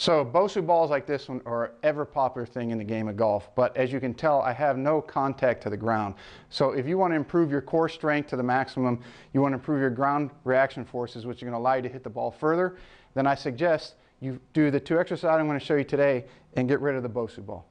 So Bosu balls like this one are an ever popular thing in the game of golf, but as you can tell, I have no contact to the ground. So if you want to improve your core strength to the maximum, you want to improve your ground reaction forces, which are going to allow you to hit the ball further, then I suggest you do the two exercises I'm going to show you today and get rid of the Bosu ball.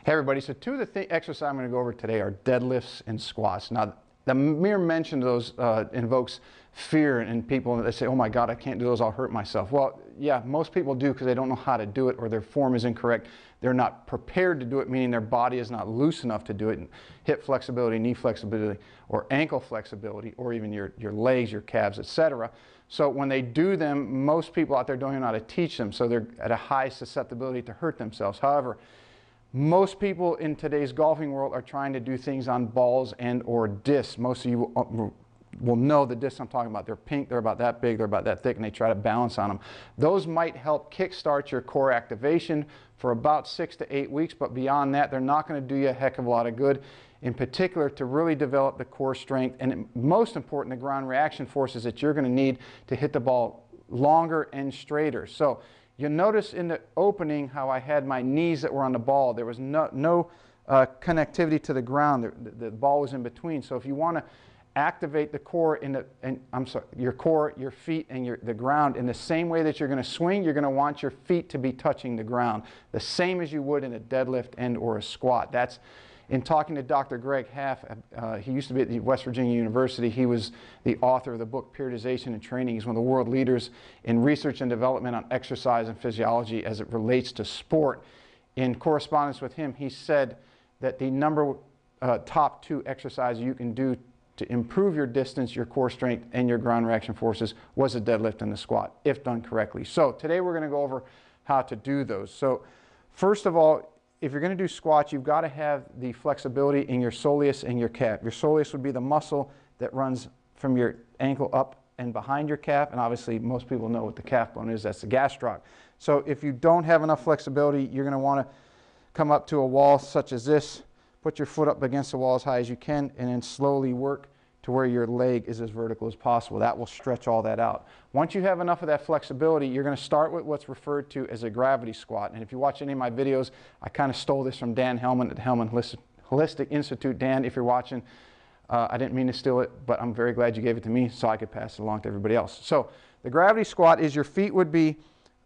Hey everybody, so two of the exercises I'm going to go over today are deadlifts and squats. Now, the mere mention of those invokes fear in people. They say, oh my God, I can't do those, I'll hurt myself. Well, yeah, most people do because they don't know how to do it or their form is incorrect. They're not prepared to do it, meaning their body is not loose enough to do it. Hip flexibility, knee flexibility, or ankle flexibility, or even your legs, your calves, etc. So when they do them, most people out there don't even know how to teach them, so they're at a high susceptibility to hurt themselves. However, most people in today's golfing world are trying to do things on balls and or discs. Most of you will know the discs I'm talking about. They're pink, they're about that big, they're about that thick, and they try to balance on them. Those might help kickstart your core activation for about 6 to 8 weeks, but beyond that, they're not going to do you a heck of a lot of good, in particular to really develop the core strength and, most important, the ground reaction forces that you're going to need to hit the ball longer and straighter. So you'll notice in the opening how I had my knees that were on the ball. There was no connectivity to the ground. The ball was in between. So if you want to activate the core your core, your feet, and the ground in the same way that you're going to swing, you're going to want your feet to be touching the ground, the same as you would in a deadlift and or a squat. That's in talking to Dr. Greg Haff. He used to be at the West Virginia University. He was the author of the book Periodization and Training. He's one of the world leaders in research and development on exercise and physiology as it relates to sport. In correspondence with him, he said that the top 2 exercises you can do to improve your distance, your core strength, and your ground reaction forces was the deadlift and the squat, if done correctly. So today we're going to go over how to do those. So first of all, if you're going to do squats, you've got to have the flexibility in your soleus and your calf. Your soleus would be the muscle that runs from your ankle up and behind your calf, and obviously most people know what the calf bone is. That's the gastroc. So if you don't have enough flexibility, you're going to want to come up to a wall such as this, put your foot up against the wall as high as you can, and then slowly work to where your leg is as vertical as possible. That will stretch all that out. Once you have enough of that flexibility, you're going to start with what's referred to as a gravity squat. And if you watch any of my videos, I kind of stole this from Dan Hellman at the Hellman Holistic Institute. Dan, if you're watching, I didn't mean to steal it, but I'm very glad you gave it to me so I could pass it along to everybody else. So the gravity squat is your feet would be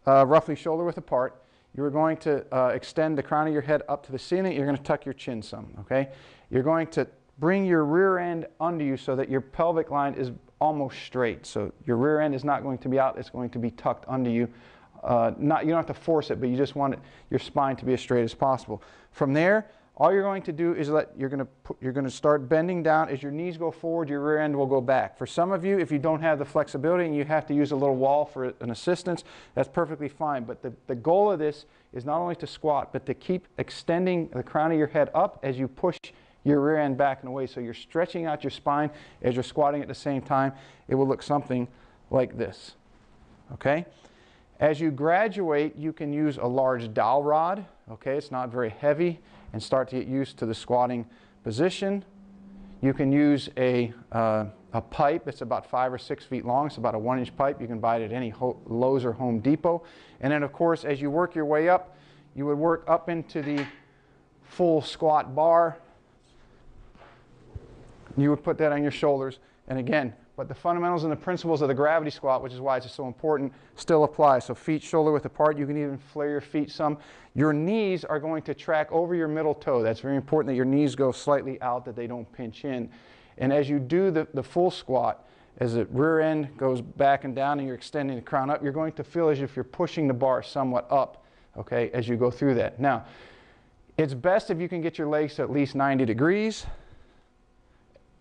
roughly shoulder width apart. You're going to extend the crown of your head up to the ceiling. You're going to tuck your chin some, okay? You're going to bring your rear end under you so that your pelvic line is almost straight. So your rear end is not going to be out, it's going to be tucked under you. You don't have to force it, but you just want your spine to be as straight as possible. From there, all you're going to do is you're going to start bending down. As your knees go forward, your rear end will go back. For some of you, if you don't have the flexibility and you have to use a little wall for an assistance, that's perfectly fine. But the goal of this is not only to squat, but to keep extending the crown of your head up as you push your rear end back and away. So you're stretching out your spine as you're squatting at the same time. It will look something like this. Okay? As you graduate, you can use a large dowel rod. Okay? It's not very heavy, and start to get used to the squatting position. You can use a pipe that's about 5 or 6 feet long. It's about a 1-inch pipe. You can buy it at any Lowe's or Home Depot. And then, of course, as you work your way up, you would work up into the full squat bar. You would put that on your shoulders, and again, but the fundamentals and the principles of the gravity squat, which is why it's so important, still apply. So feet shoulder width apart. You can even flare your feet some. Your knees are going to track over your middle toe. That's very important that your knees go slightly out, that they don't pinch in. And as you do the full squat, as the rear end goes back and down and you're extending the crown up, you're going to feel as if you're pushing the bar somewhat up, okay, as you go through that. Now, it's best if you can get your legs to at least 90 degrees.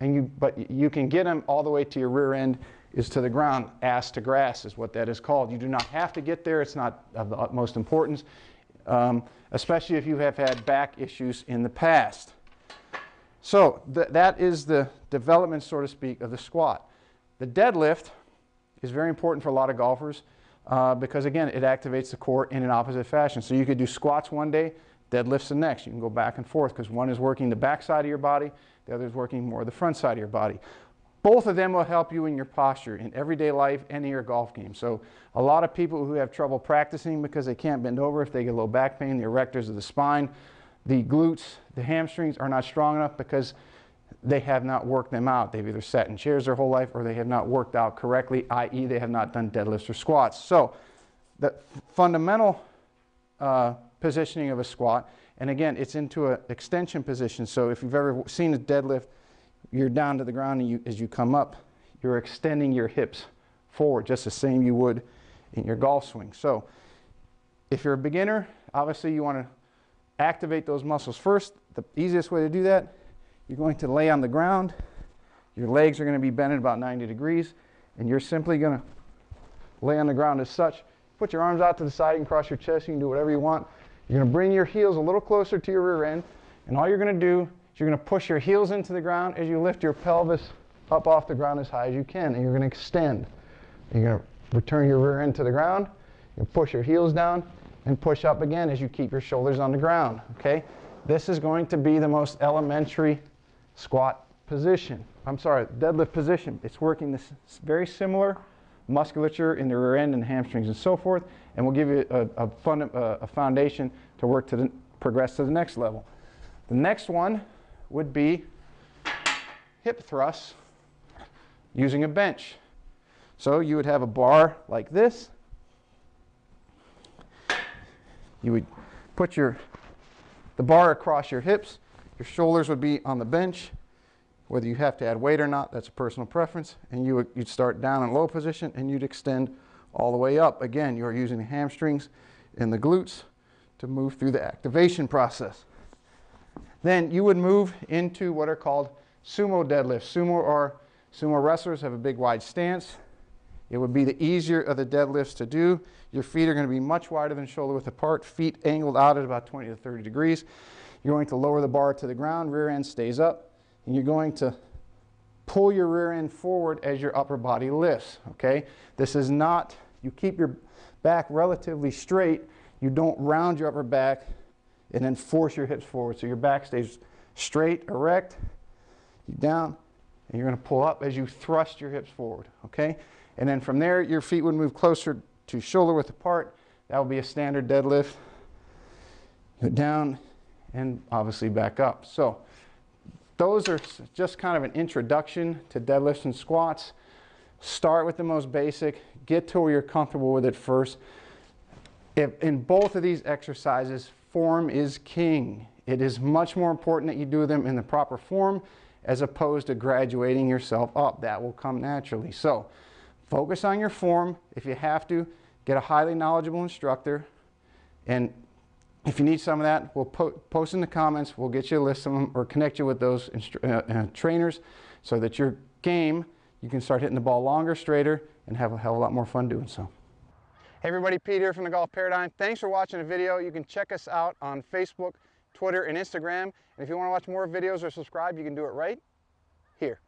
But you can get them all the way to your rear end is to the ground. Ass to grass is what that is called. You do not have to get there. It's not of the utmost importance, especially if you have had back issues in the past. So that is the development, so to speak, of the squat. The deadlift is very important for a lot of golfers because, again, it activates the core in an opposite fashion. So you could do squats one day, Deadlifts the next. You can go back and forth because one is working the back side of your body, the other is working more the front side of your body. Both of them will help you in your posture in everyday life and in your golf game. So a lot of people who have trouble practicing because they can't bend over, if they get low back pain, the erectors of the spine, the glutes, the hamstrings are not strong enough because they have not worked them out. They've either sat in chairs their whole life or they have not worked out correctly, i.e. they have not done deadlifts or squats. So the fundamental positioning of a squat, and again, it's into an extension position. So if you've ever seen a deadlift, you're down to the ground and as you come up, you're extending your hips forward, just the same you would in your golf swing. So if you're a beginner, obviously you want to activate those muscles first. The easiest way to do that, you're going to lay on the ground. Your legs are going to be bent at about 90 degrees, and you're simply going to lay on the ground as such. Put your arms out to the side, you can cross your chest, you can do whatever you want. You're going to bring your heels a little closer to your rear end, and all you're going to do is you're going to push your heels into the ground as you lift your pelvis up off the ground as high as you can, and you're going to extend. You're going to return your rear end to the ground, you push your heels down, and push up again as you keep your shoulders on the ground, okay? This is going to be the most elementary squat position. I'm sorry, deadlift position. It's working this very similar musculature in the rear end and hamstrings and so forth, and we'll give you a foundation to work to progress to the next level. The next one would be hip thrusts using a bench. So you would have a bar like this. You would put the bar across your hips. Your shoulders would be on the bench. Whether you have to add weight or not, that's a personal preference. And you'd start down in low position and you'd extend all the way up. Again, you're using the hamstrings and the glutes to move through the activation process. Then you would move into what are called sumo deadlifts. Sumo wrestlers have a big wide stance. It would be the easier of the deadlifts to do. Your feet are going to be much wider than shoulder width apart, feet angled out at about 20 to 30 degrees. You're going to lower the bar to the ground, rear end stays up, and you're going to pull your rear end forward as your upper body lifts, okay? This is not, you keep your back relatively straight, you don't round your upper back and then force your hips forward. So your back stays straight, erect, you down, and you're going to pull up as you thrust your hips forward, okay? And then from there, your feet would move closer to shoulder width apart. That would be a standard deadlift. Go down and obviously back up. So those are just kind of an introduction to deadlifts and squats. Start with the most basic. Get to where you're comfortable with it first. In both of these exercises, form is king. It is much more important that you do them in the proper form as opposed to graduating yourself up. That will come naturally. So focus on your form. If you have to, get a highly knowledgeable instructor. And if you need some of that, we'll post in the comments. We'll get you a list of them or connect you with those trainers so that your game, you can start hitting the ball longer, straighter, and have a hell of a lot more fun doing so. Hey everybody, Pete here from the Golf Paradigm. Thanks for watching the video. You can check us out on Facebook, Twitter, and Instagram. And if you want to watch more videos or subscribe, you can do it right here.